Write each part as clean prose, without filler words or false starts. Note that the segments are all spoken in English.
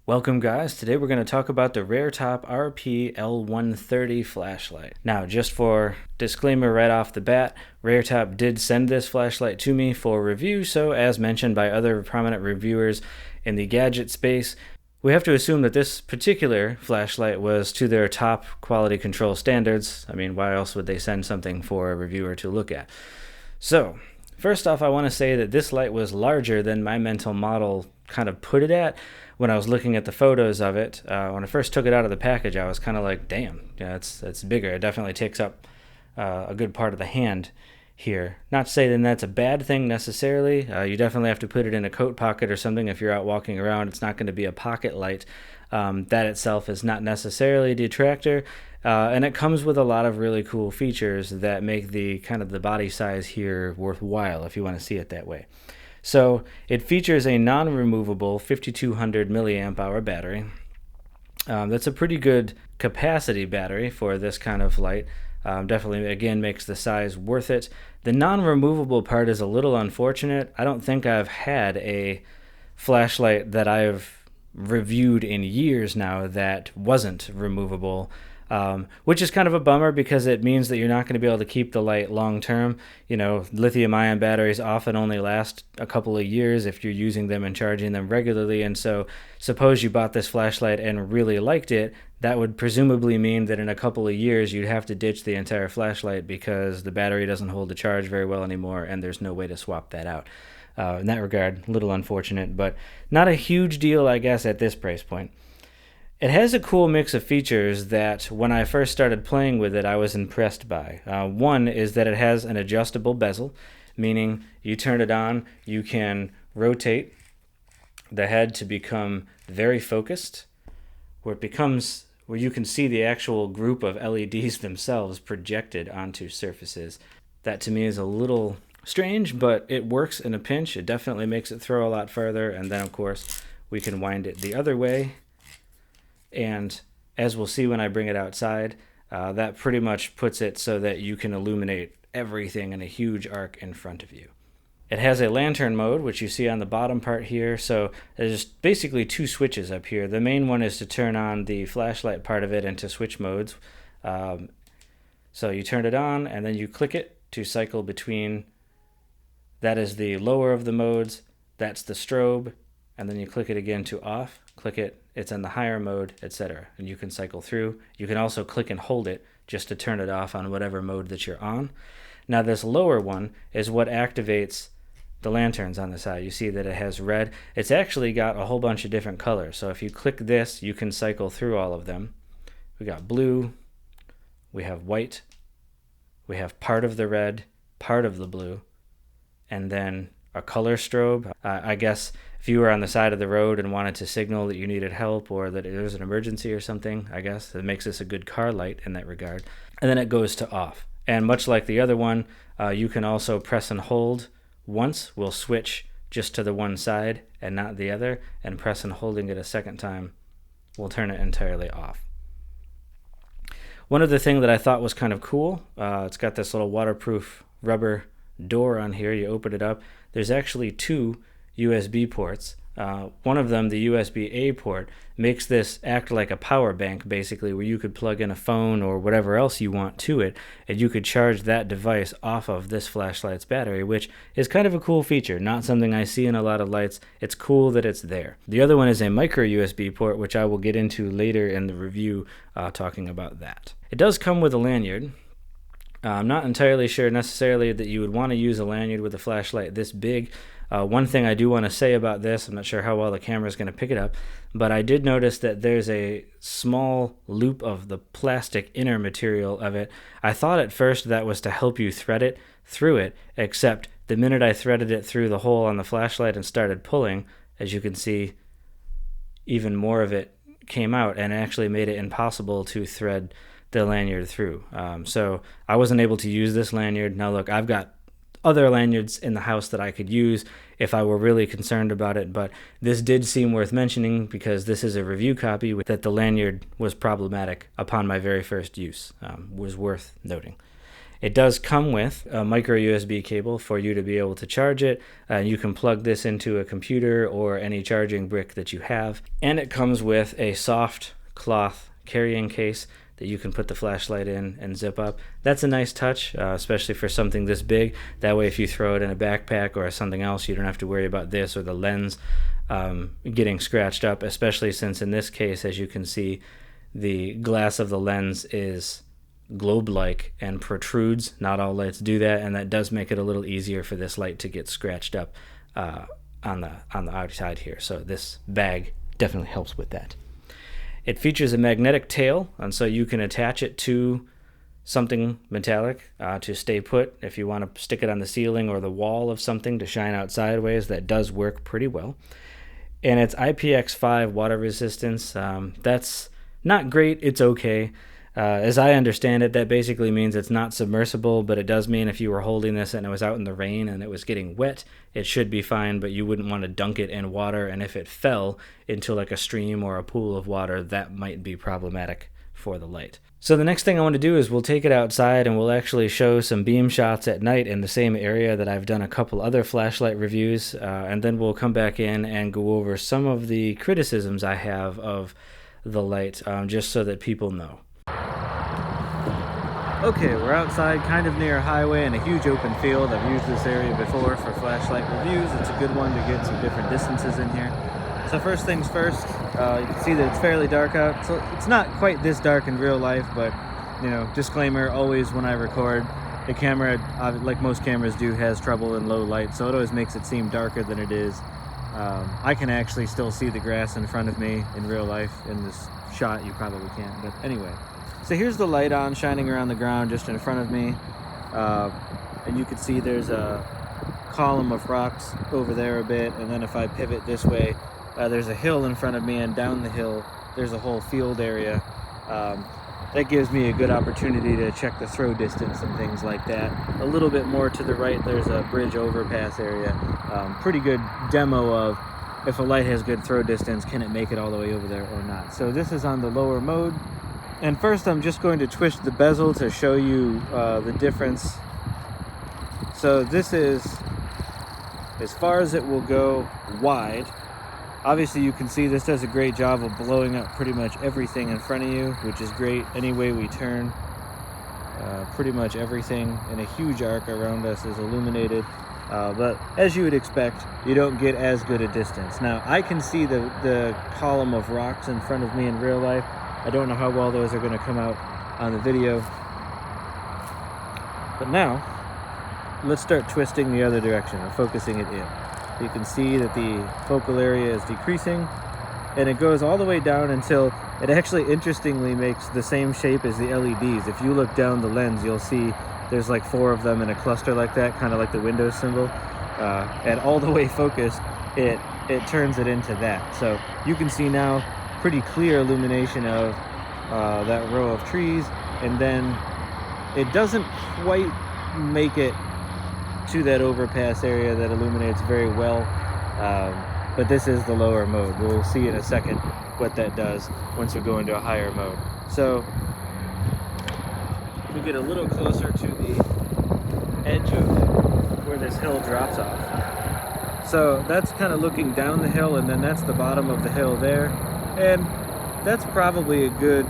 Welcome guys, today we're going to talk about the RARTOP RP L130 flashlight. Now just for disclaimer right off the bat, RARTOP did send this flashlight to me for review, so as mentioned by other prominent reviewers in the gadget space, we have to assume that this particular flashlight was to their top quality control standards. I mean, why else would they send something for a reviewer to look at? So, first off, I want to say that this light was larger than my mental model kind of put it at. When I was looking at the photos of it, when I first took it out of the package, I was kind of like, damn, yeah, it's bigger. It definitely takes up a good part of the hand here. Not to say that that's a bad thing necessarily. You definitely have to put it in a coat pocket or something if you're out walking around. It's not going to be a pocket light. That itself is not necessarily a detractor. And it comes with a lot of really cool features that make the kind of the body size here worthwhile if you want to see it that way. So it features a non-removable 5200 milliamp hour battery. That's a pretty good capacity battery for this kind of light. Definitely, again, makes the size worth it. The non-removable part is a little unfortunate. I don't think I've had a flashlight that I've reviewed in years now that wasn't removable. Which is kind of a bummer because it means that you're not going to be able to keep the light long term. You know, lithium-ion batteries often only last a couple of years if you're using them and charging them regularly, and so suppose you bought this flashlight and really liked it, that would presumably mean that in a couple of years you'd have to ditch the entire flashlight because the battery doesn't hold the charge very well anymore and there's no way to swap that out. In that regard, a little unfortunate, but not a huge deal, I guess, at this price point. It has a cool mix of features that when I first started playing with it, I was impressed by. One is that it has an adjustable bezel, meaning you turn it on, you can rotate the head to become very focused, where you can see the actual group of LEDs themselves projected onto surfaces. That to me is a little strange, but it works in a pinch. It definitely makes it throw a lot further, and then of course we can wind it the other way. And as we'll see when I bring it outside, that pretty much puts it so that you can illuminate everything in a huge arc in front of you. It has a lantern mode, which you see on the bottom part here. So there's basically two switches up here. The main one is to turn on the flashlight part of it into switch modes. So you turn it on and then you click it to cycle between. That is the lower of the modes. That's the strobe. And then you click it again to off. Click it, it's in the higher mode, etc. And you can cycle through. You can also click and hold it just to turn it off on whatever mode that you're on. Now this lower one is what activates the lanterns on the side. You see that it has red. It's actually got a whole bunch of different colors. So if you click this, you can cycle through all of them. We got blue, we have white, we have part of the red, part of the blue, and then a color strobe. I guess if you were on the side of the road and wanted to signal that you needed help or that there was an emergency or something, I guess that makes this a good car light in that regard. And then it goes to off. And much like the other one, you can also press and hold once. We'll switch just to the one side and not the other, and press and holding it a second time will turn it entirely off. One other thing that I thought was kind of cool, it's got this little waterproof rubber door on here. You open it up. There's actually two USB ports. One of them, the USB-A port, makes this act like a power bank, basically, where you could plug in a phone or whatever else you want to it, and you could charge that device off of this flashlight's battery, which is kind of a cool feature. Not something I see in a lot of lights. It's cool that it's there. The other one is a micro USB port, which I will get into later in the review, talking about that. It does come with a lanyard. I'm not entirely sure necessarily that you would want to use a lanyard with a flashlight this big. One thing I do want to say about this, I'm not sure how well the camera is going to pick it up, but I did notice that there's a small loop of the plastic inner material of it. I thought at first that was to help you thread it through it, except the minute I threaded it through the hole on the flashlight and started pulling, as you can see, even more of it came out and actually made it impossible to thread the lanyard through. So I wasn't able to use this lanyard. Now look, I've got other lanyards in the house that I could use if I were really concerned about it, but this did seem worth mentioning because this is a review copy that the lanyard was problematic upon my very first use. Was worth noting. It does come with a micro USB cable for you to be able to charge it. You can plug this into a computer or any charging brick that you have. And it comes with a soft cloth carrying case that you can put the flashlight in and zip up. That's a nice touch, especially for something this big. That way if you throw it in a backpack or something else, you don't have to worry about this or the lens getting scratched up, especially since in this case, as you can see, the glass of the lens is globe-like and protrudes. Not all lights do that, and that does make it a little easier for this light to get scratched up on the outside here. So this bag definitely helps with that. It features a magnetic tail, and so you can attach it to something metallic to stay put. If you want to stick it on the ceiling or the wall of something to shine out sideways, that does work pretty well. And it's IPX5 water resistance. That's not great, it's okay. As I understand it, that basically means it's not submersible, but it does mean if you were holding this and it was out in the rain and it was getting wet, it should be fine, but you wouldn't want to dunk it in water, and if it fell into like a stream or a pool of water, that might be problematic for the light. So the next thing I want to do is we'll take it outside and we'll actually show some beam shots at night in the same area that I've done a couple other flashlight reviews, and then we'll come back in and go over some of the criticisms I have of the light, just so that people know. Okay, we're outside kind of near a highway and a huge open field. I've used this area before for flashlight reviews. It's a good one to get some different distances in here. So first things first, you can see that it's fairly dark out. So it's not quite this dark in real life, but you know, disclaimer, always when I record, the camera, like most cameras do, has trouble in low light, so it always makes it seem darker than it is. I can actually still see the grass in front of me in real life. In this shot you probably can't, but anyway. So here's the light on, shining around the ground just in front of me, and you can see there's a column of rocks over there a bit, and then if I pivot this way, there's a hill in front of me, and down the hill there's a whole field area. That gives me a good opportunity to check the throw distance and things like that. A little bit more to the right there's a bridge overpass area. Pretty good demo of if a light has good throw distance, can it make it all the way over there or not. So this is on the lower mode. And first I'm just going to twist the bezel to show you the difference. So this is as far as it will go wide. Obviously you can see this does a great job of blowing up pretty much everything in front of you, which is great. Any way we turn, pretty much everything in a huge arc around us is illuminated. But as you would expect, you don't get as good a distance. Now I can see the column of rocks in front of me in real life. I don't know how well those are going to come out on the video. But now, let's start twisting the other direction and focusing it in. You can see that the focal area is decreasing, and it goes all the way down until it actually interestingly makes the same shape as the LEDs. If you look down the lens, you'll see there's like 4 of them in a cluster like that, kind of like the Windows symbol. And all the way focused, it turns it into that. So you can see now pretty clear illumination of that row of trees, and then it doesn't quite make it to that overpass area that illuminates very well, but this is the lower mode. We'll see in a second what that does once we go into a higher mode. So we get a little closer to the edge of where this hill drops off. So that's kind of looking down the hill, and then that's the bottom of the hill there. And that's probably a good,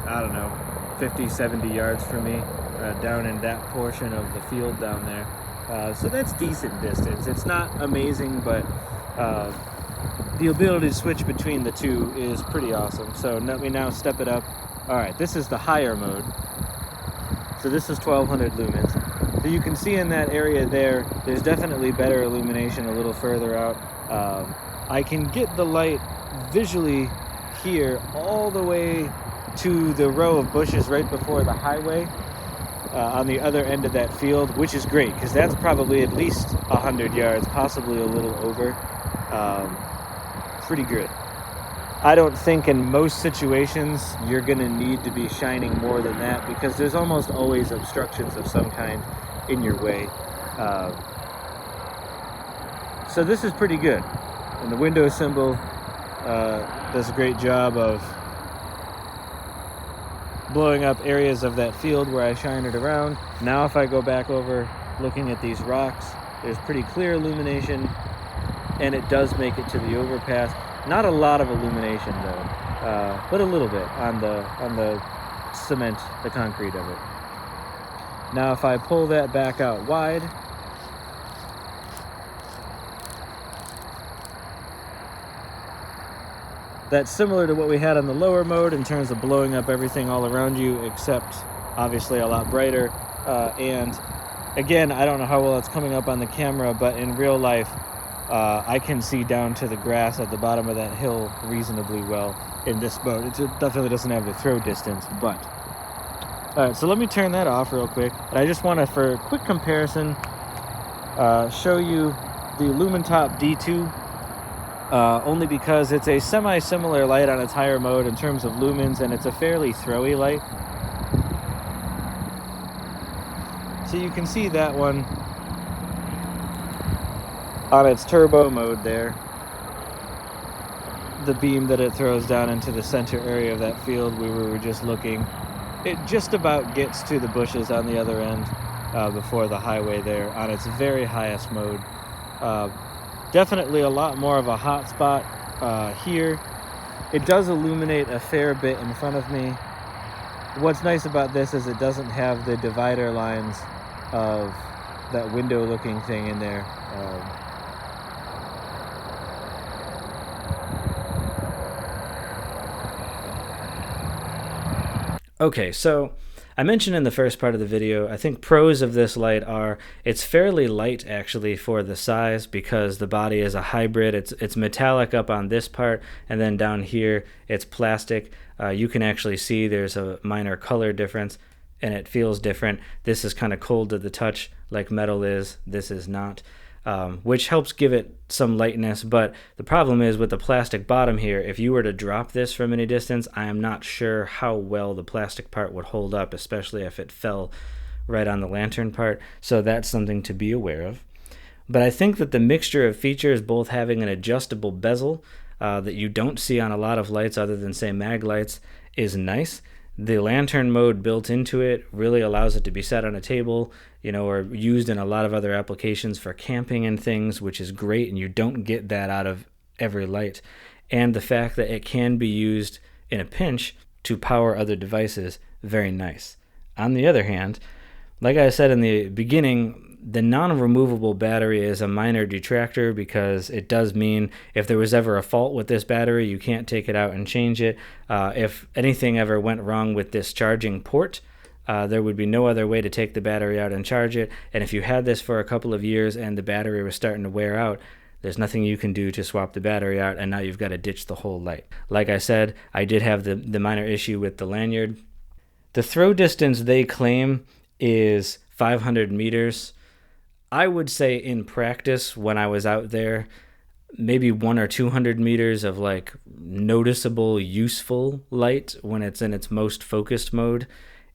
I don't know, 50, 70 yards from me, down in that portion of the field down there. So that's decent distance. It's not amazing, but the ability to switch between the two is pretty awesome. So let me now step it up. All right, this is the higher mode. So this is 1200 lumens. So you can see in that area there's definitely better illumination a little further out. I can get the light visually here all the way to the row of bushes right before the highway on the other end of that field, which is great because that's probably at least 100 yards, possibly a little over. Pretty good. I don't think in most situations you're going to need to be shining more than that because there's almost always obstructions of some kind in your way. So this is pretty good. And the Windows symbol does a great job of blowing up areas of that field where I shine it around. Now if I go back over looking at these rocks, there's pretty clear illumination, and it does make it to the overpass. Not a lot of illumination though, but a little bit on the cement, the concrete of it. Now if I pull that back out wide, that's similar to what we had on the lower mode in terms of blowing up everything all around you, except obviously a lot brighter. And again, I don't know how well it's coming up on the camera, but in real life, I can see down to the grass at the bottom of that hill reasonably well in this mode. It definitely doesn't have the throw distance, but... Alright, so let me turn that off real quick. And I just want to, for a quick comparison, show you the Lumen Top D2. Only because it's a semi-similar light on its higher mode in terms of lumens, and it's a fairly throwy light. So you can see that one on its turbo mode there. The beam that it throws down into the center area of that field where we were just looking. It just about gets to the bushes on the other end before the highway there on its very highest mode. Definitely a lot more of a hot spot here. It does illuminate a fair bit in front of me. What's nice about this is it doesn't have the divider lines of that window looking thing in there. Okay, so I mentioned in the first part of the video, I think pros of this light are it's fairly light actually for the size because the body is a hybrid. It's metallic up on this part, and then down here it's plastic. You can actually see there's a minor color difference, and it feels different. This is kind of cold to the touch like metal is. This is not. Which helps give it some lightness, but the problem is with the plastic bottom here, if you were to drop this from any distance, I am not sure how well the plastic part would hold up, especially if it fell right on the lantern part, so that's something to be aware of. But I think that the mixture of features, both having an adjustable bezel that you don't see on a lot of lights other than, say, mag lights, is nice. The lantern mode built into it really allows it to be set on a table, or used in a lot of other applications for camping and things, which is great, and you don't get that out of every light. And the fact that it can be used in a pinch to power other devices, very nice. On the other hand, like I said in the beginning, the non-removable battery is a minor detractor because it does mean if there was ever a fault with this battery, you can't take it out and change it. If anything ever went wrong with this charging port, there would be no other way to take the battery out and charge it. And if you had this for a couple of years and the battery was starting to wear out, there's nothing you can do to swap the battery out, and now you've got to ditch the whole light. Like I said, I did have the minor issue with the lanyard. The throw distance they claim is 500 meters. I would say in practice when I was out there, maybe 100 or 200 meters of like noticeable, useful light when it's in its most focused mode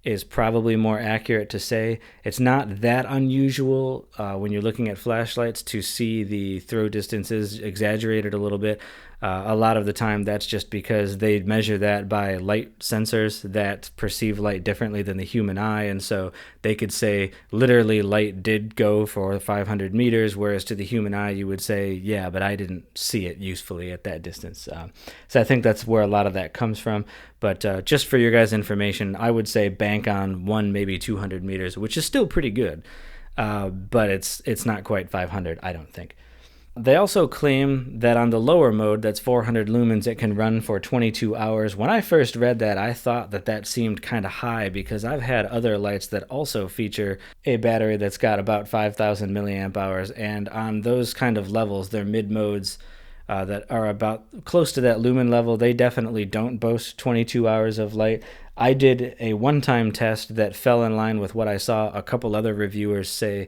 is probably more accurate to say. It's not that unusual when you're looking at flashlights to see the throw distances exaggerated a little bit. A lot of the time that's just because they measure that by light sensors that perceive light differently than the human eye, and so they could say literally light did go for 500 meters, whereas to the human eye you would say, yeah, but I didn't see it usefully at that distance. So I think that's where a lot of that comes from. But just for your guys' information, I would say bank on 1, maybe 200 meters, which is still pretty good, but it's not quite 500, I don't think. They also claim that on the lower mode, that's 400 lumens, it can run for 22 hours. When I first read that, I thought that seemed kind of high because I've had other lights that also feature a battery that's got about 5,000 milliamp hours, and on those kind of levels, they're mid-modes that are about close to that lumen level. They definitely don't boast 22 hours of light. I did a one-time test that fell in line with what I saw a couple other reviewers say,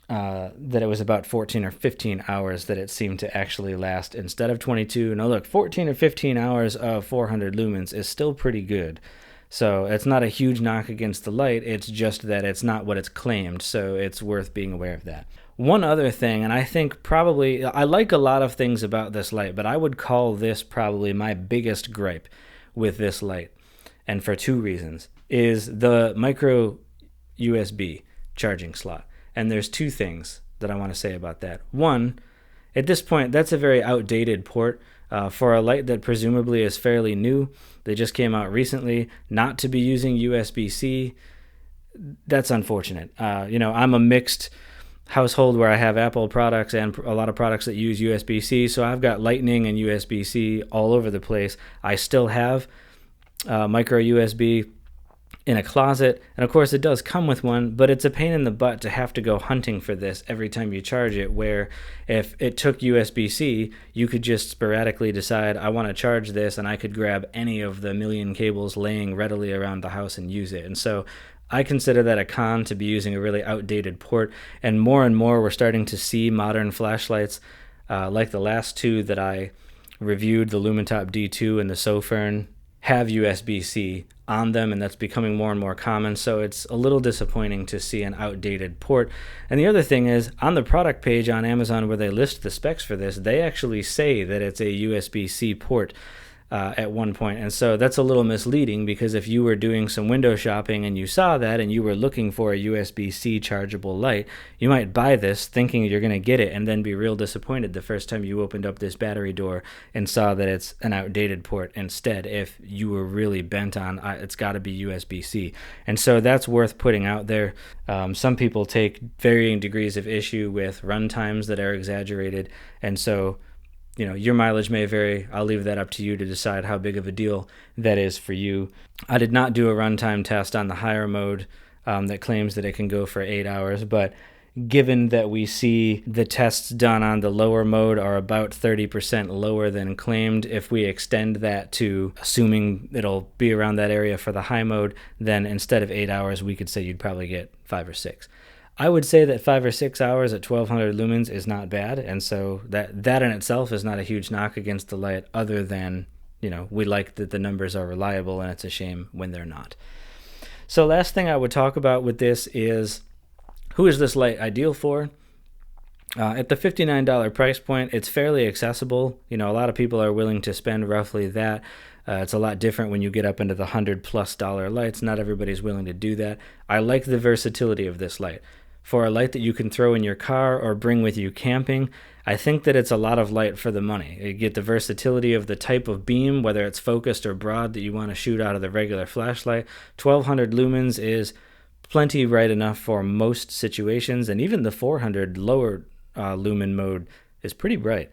that it was about 14 or 15 hours that it seemed to actually last instead of 22. Now look, 14 or 15 hours of 400 lumens is still pretty good. So it's not a huge knock against the light, it's just that it's not what it's claimed, so it's worth being aware of that. One other thing, and I think probably, I like a lot of things about this light, but I would call this probably my biggest gripe with this light. and for two reasons, is the micro USB charging slot. And there's two things that I want to say about that. One, at this point, that's a very outdated port for a light that presumably is fairly new. They just came out recently, not to be using USB-C. That's unfortunate. I'm a mixed household where I have Apple products and a lot of products that use USB-C, so I've got Lightning and USB-C all over the place. I still have micro USB in a closet, and of course it does come with one, but it's a pain in the butt to have to go hunting for this every time you charge it, where if it took USB-C, you could just sporadically decide, I want to charge this, and I could grab any of the million cables laying readily around the house and use it. And so I consider that a con to be using a really outdated port, and more we're starting to see modern flashlights like the last two that I reviewed, the Lumen Top D2 and the Sofern, have USB-C on them, and that's becoming more and more common, so it's a little disappointing to see an outdated port. And the other thing is, on the product page on Amazon where they list the specs for this, they actually say that it's a USB-C port at one point, and so that's a little misleading, because if you were doing some window shopping and you saw that and you were looking for a USB-C chargeable light, you might buy this thinking you're going to get it and then be real disappointed the first time you opened up this battery door and saw that it's an outdated port instead, if you were really bent on it's got to be USB-C. And so that's worth putting out there. Some people take varying degrees of issue with run times that are exaggerated, and so your mileage may vary. I'll leave that up to you to decide how big of a deal that is for you. I did not do a runtime test on the higher mode that claims that it can go for 8 hours, but given that we see the tests done on the lower mode are about 30% lower than claimed, if we extend that to assuming it'll be around that area for the high mode, then instead of 8 hours, we could say you'd probably get 5 or 6. I would say that 5 or 6 hours at 1200 lumens is not bad, and so that in itself is not a huge knock against the light, other than, we like that the numbers are reliable, and it's a shame when they're not. So last thing I would talk about with this is, who is this light ideal for? At the $59 price point, it's fairly accessible. A lot of people are willing to spend roughly that. It's a lot different when you get up into the $100+ lights. Not everybody's willing to do that. I like the versatility of this light. For a light that you can throw in your car or bring with you camping, I think that it's a lot of light for the money. You get the versatility of the type of beam, whether it's focused or broad, that you want to shoot out of the regular flashlight. 1200 lumens is plenty bright enough for most situations, and even the 400 lower lumen mode is pretty bright.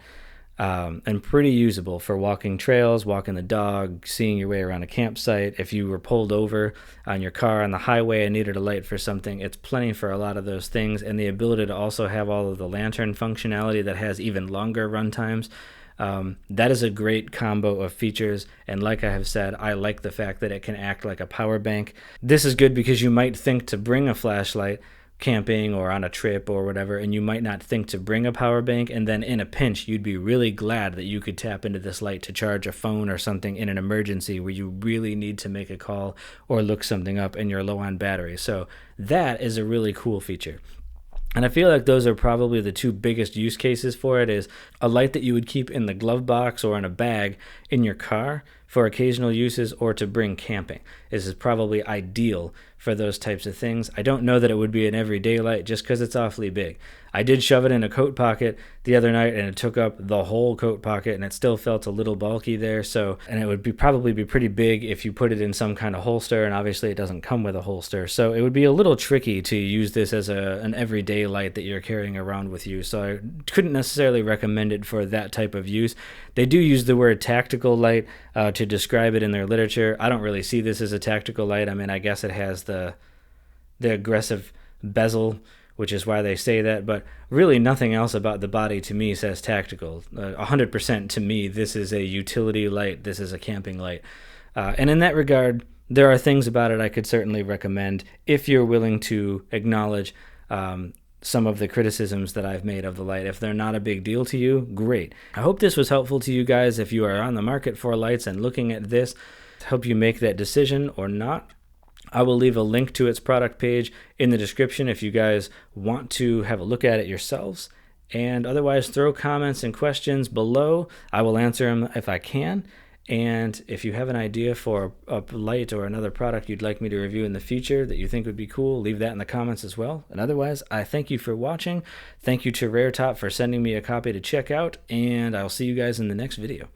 And pretty usable for walking trails, walking the dog, seeing your way around a campsite. If you were pulled over on your car on the highway and needed a light for something, it's plenty for a lot of those things. And the ability to also have all of the lantern functionality that has even longer run times. That is a great combo of features, and like I have said, I like the fact that it can act like a power bank. This is good because you might think to bring a flashlight camping or on a trip or whatever, and you might not think to bring a power bank, and then in a pinch you'd be really glad that you could tap into this light to charge a phone or something in an emergency where you really need to make a call or look something up and you're low on battery. So that is a really cool feature. And I feel like those are probably the two biggest use cases for it, is a light that you would keep in the glove box or in a bag in your car for occasional uses, or to bring camping. This is probably ideal for those types of things. I don't know that it would be an everyday light just because it's awfully big. I did shove it in a coat pocket the other night, and it took up the whole coat pocket, and it still felt a little bulky there. And it would probably be pretty big if you put it in some kind of holster, and obviously it doesn't come with a holster. So it would be a little tricky to use this as an everyday light that you're carrying around with you. So I couldn't necessarily recommend it for that type of use. They do use the word tactical light to describe it in their literature. I don't really see this as a tactical light. I mean, I guess it has the aggressive bezel, which is why they say that, but really nothing else about the body to me says tactical. 100% to me, this is a utility light. This is a camping light. And in that regard, there are things about it I could certainly recommend if you're willing to acknowledge some of the criticisms that I've made of the light. If they're not a big deal to you, great. I hope this was helpful to you guys if you are on the market for lights and looking at this to help you make that decision or not. I will leave a link to its product page in the description if you guys want to have a look at it yourselves. And otherwise, throw comments and questions below. I will answer them if I can. And if you have an idea for a light or another product you'd like me to review in the future that you think would be cool, leave that in the comments as well. And otherwise, I thank you for watching. Thank you to RARTOP for sending me a copy to check out, and I'll see you guys in the next video.